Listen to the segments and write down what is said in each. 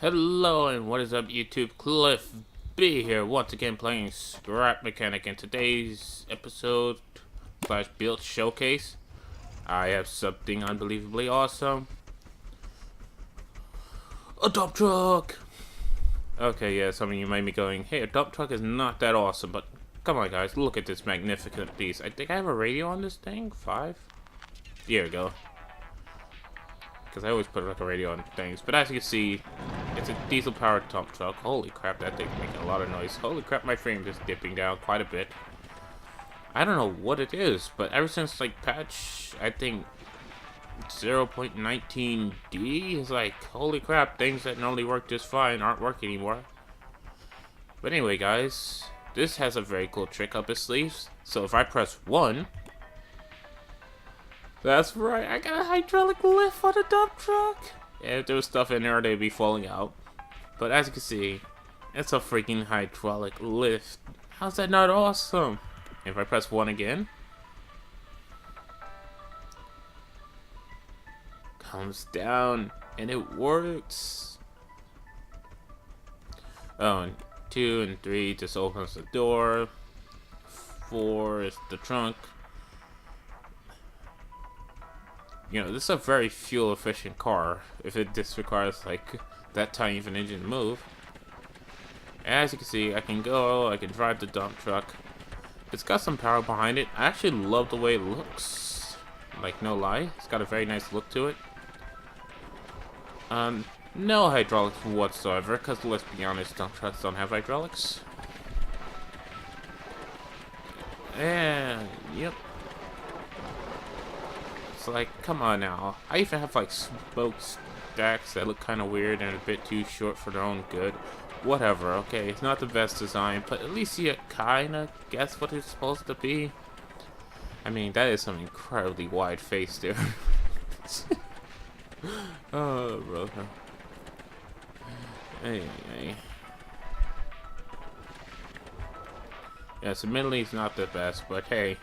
Hello and what is up YouTube, Cliff B here once again playing Scrap Mechanic. In today's episode slash build showcase, I have something unbelievably awesome. A dump truck! Okay, yeah, some of you might be going, hey, a dump truck is not that awesome, but come on guys, look at this magnificent piece. I think I have a radio on this thing, 5? Here we go. Because I always put like a radio on things, but as you can see, it's a diesel powered dump truck. Holy crap, that thing's making a lot of noise. Holy crap, my frame is dipping down quite a bit. I don't know what it is, but ever since like patch, I think 0.19D is like, holy crap, things that normally work just fine aren't working anymore. But anyway guys, this has a very cool trick up its sleeves. So if I press 1, that's right, I got a hydraulic lift on a dump truck. Yeah, if there was stuff in there, they'd be falling out. But as you can see, it's a freaking hydraulic lift. How's that not awesome? If I press 1 again, comes down and it works. Oh, and 2 and 3 just opens the door. 4 is the trunk. You know, this is a very fuel efficient car if it just requires like that tiny of an engine to move. As you can see, I can drive the dump truck. It's got some power behind it. I actually love the way it looks. Like, no lie. It's got a very nice look to it. No hydraulics whatsoever, because let's be honest, dump trucks don't have hydraulics. And, yep. It's like, come on now. I even have like smokestacks that look kind of weird and a bit too short for their own good. Whatever, okay, it's not the best design, but at least you kind of guess what it's supposed to be. I mean, that is some incredibly wide face there. Oh, brother. Anyway. Yes, admittedly it's not the best, but hey.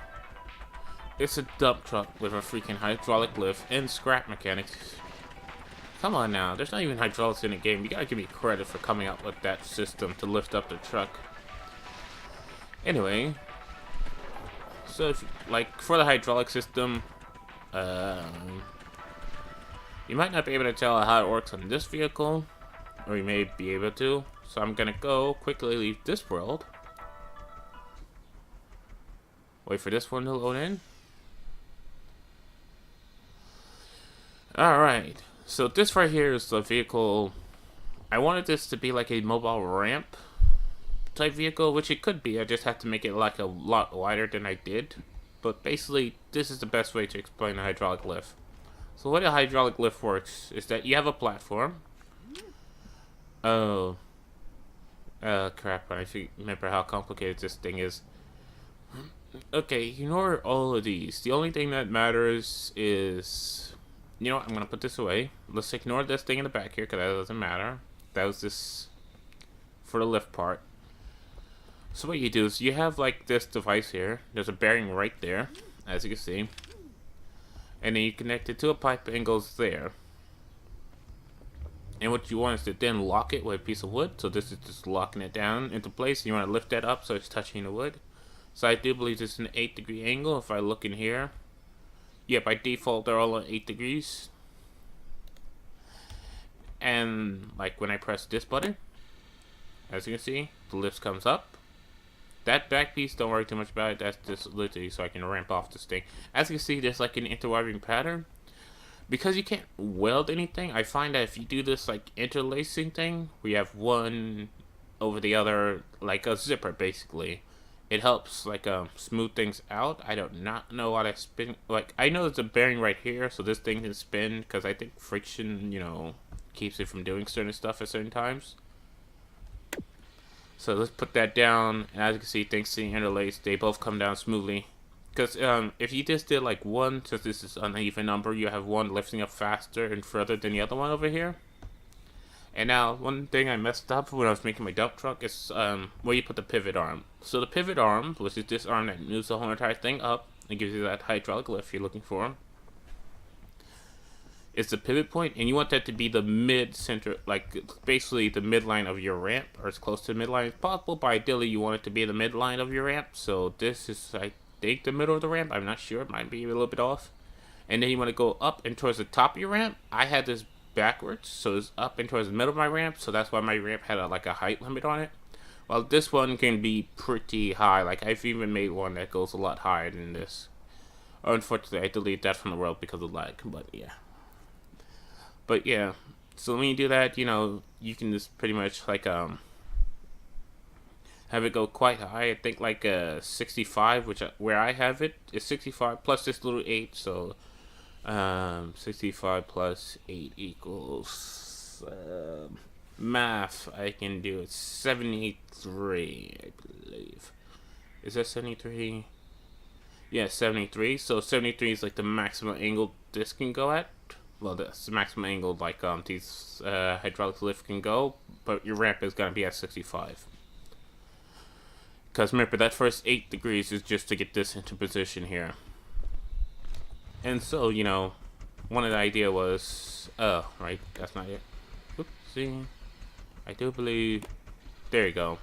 It's a dump truck with a freaking hydraulic lift and scrap mechanics. Come on now, there's not even hydraulics in the game. You gotta give me credit for coming up with that system to lift up the truck. Anyway, so if, like for the hydraulic system, you might not be able to tell how it works on this vehicle, or you may be able to. So I'm gonna go quickly leave this world. Wait for this one to load in. Alright, so this right here is the vehicle. I wanted this to be like a mobile ramp type vehicle, which it could be. I just have to make it like a lot wider than I did. But basically, this is the best way to explain a hydraulic lift. So what a hydraulic lift works is that you have a platform. Oh. Crap, I remember how complicated this thing is. Okay, ignore all of these. The only thing that matters is... You know what, I'm gonna put this away. Let's ignore this thing in the back here, because that doesn't matter. That was this for the lift part. So what you do is you have like this device here. There's a bearing right there, as you can see. And then you connect it to a pipe and it goes there. And what you want is to then lock it with a piece of wood. So this is just locking it down into place. You want to lift that up so it's touching the wood. So I do believe this is an 8-degree angle. If I look in here, yeah, by default they're all at 8 degrees. And like when I press this button, as you can see, the lift comes up. That back piece, don't worry too much about it. That's just literally so I can ramp off this thing. As you can see, there's like an interweaving pattern. Because you can't weld anything, I find that if you do this like interlacing thing, where you have one over the other, like a zipper basically, it helps like smooth things out. I do not know how to spin. Like I know there's a bearing right here, so this thing can spin because I think friction, you know, keeps it from doing certain stuff at certain times. So let's put that down, and as you can see, thanks to the interlace, they both come down smoothly. Because if you just did like one, since this is an uneven number, you have one lifting up faster and further than the other one over here. And now, one thing I messed up when I was making my dump truck is where you put the pivot arm. So the pivot arm, which is this arm that moves the whole entire thing up and gives you that hydraulic lift you're looking for, is the pivot point, and you want that to be the mid-center, like basically the midline of your ramp, or as close to the midline as possible. But ideally, you want it to be the midline of your ramp. So this is, I think, the middle of the ramp. I'm not sure. It might be a little bit off. And then you want to go up and towards the top of your ramp. I had this backwards, so it's up and towards the middle of my ramp. So that's why my ramp had like a height limit on it. Well, this one can be pretty high. Like, I've even made one that goes a lot higher than this. Unfortunately, I deleted that from the world because of lag, but yeah. But yeah, so when you do that, you know, you can just pretty much, like, have it go quite high. I think, like, 65, which, where I have it, is 65 plus this little 8, so, 65 plus 8 equals, math, I can do it. 73, I believe. Is that 73? Yeah, 73. So 73 is like the maximum angle this can go at. Well, that's the maximum angle like these hydraulic lift can go. But your ramp is gonna be at 65. Because remember, that first 8 degrees is just to get this into position here. And so, you know, one of the idea was, oh, right, that's not it. Oopsie. I do believe, there you go.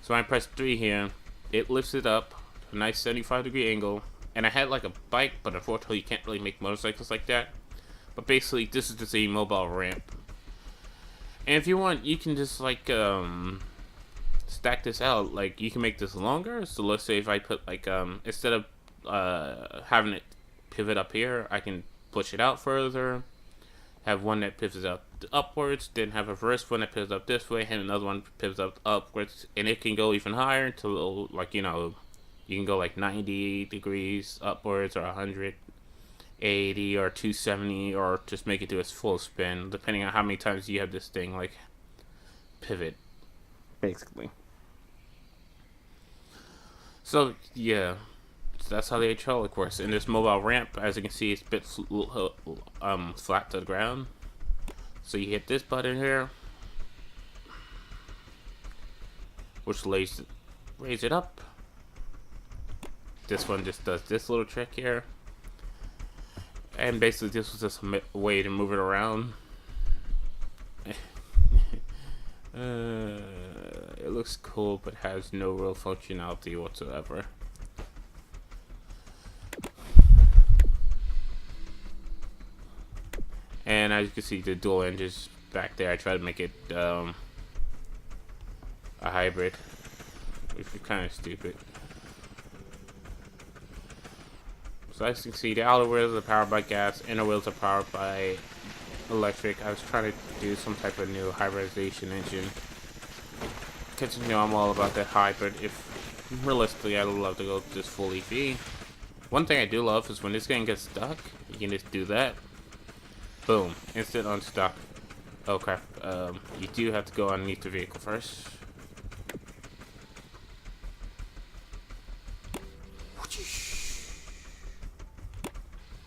So when I press 3 here, it lifts it up to a nice 75-degree angle. And I had like a bike, but unfortunately you can't really make motorcycles like that. But basically, this is just a mobile ramp. And if you want, you can just like stack this out. Like, you can make this longer. So let's say if I put like instead of having it pivot up here, I can push it out further. Have one that pivots up upwards, then have a reverse one that pivots up this way, and another one pivots up upwards, and it can go even higher until, like, you know, you can go like 90 degrees upwards, or 180, or 270, or just make it do its full spin, depending on how many times you have this thing, like, pivot, basically. So, yeah. So that's how the hydraulic works. And this mobile ramp, as you can see, it's a bit flat to the ground. So you hit this button here, which raise it up. This one just does this little trick here. And basically this was just a way to move it around. It looks cool, but has no real functionality whatsoever. And as you can see, the dual engines back there, I tried to make it a hybrid, which is kind of stupid. So as you can see, the outer wheels are powered by gas, inner wheels are powered by electric. I was trying to do some type of new hybridization engine, because, you know, I'm all about that hybrid. If realistically, I'd love to go just full EV. One thing I do love is when this game gets stuck, you can just do that. Boom, instant unstuck. Oh crap, you do have to go underneath the vehicle first.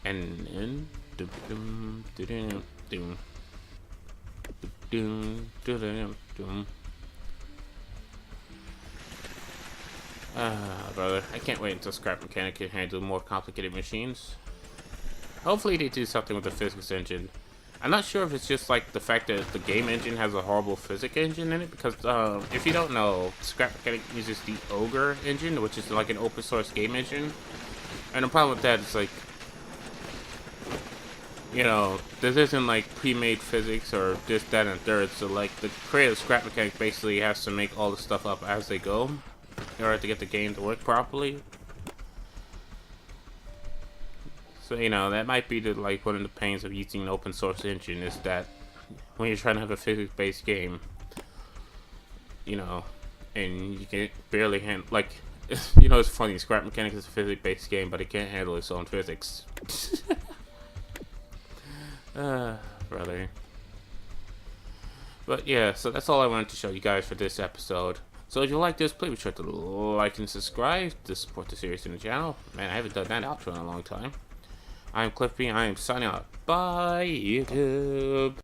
And then brother, I can't wait until Scrap Mechanic can handle more complicated machines. Hopefully they do something with the physics engine. I'm not sure if it's just like the fact that the game engine has a horrible physics engine in it, because if you don't know, Scrap Mechanic uses the Ogre engine, which is like an open source game engine. And the problem with that is, like, you know, this isn't like pre-made physics or this, that, and third. So like the creator of Scrap Mechanic basically has to make all the stuff up as they go in order to get the game to work properly. So, you know, that might be the, like, one of the pains of using an open source engine, is that when you're trying to have a physics-based game, you know, and you can barely handle, like, you know, it's funny, Scrap Mechanic is a physics-based game, but it can't handle its own physics. Brother. But yeah, so that's all I wanted to show you guys for this episode. So if you like this, please be sure to like and subscribe to support the series and the channel. Man, I haven't done that outro in a long time. I'm Cliffy, I am signing out. Bye, YouTube.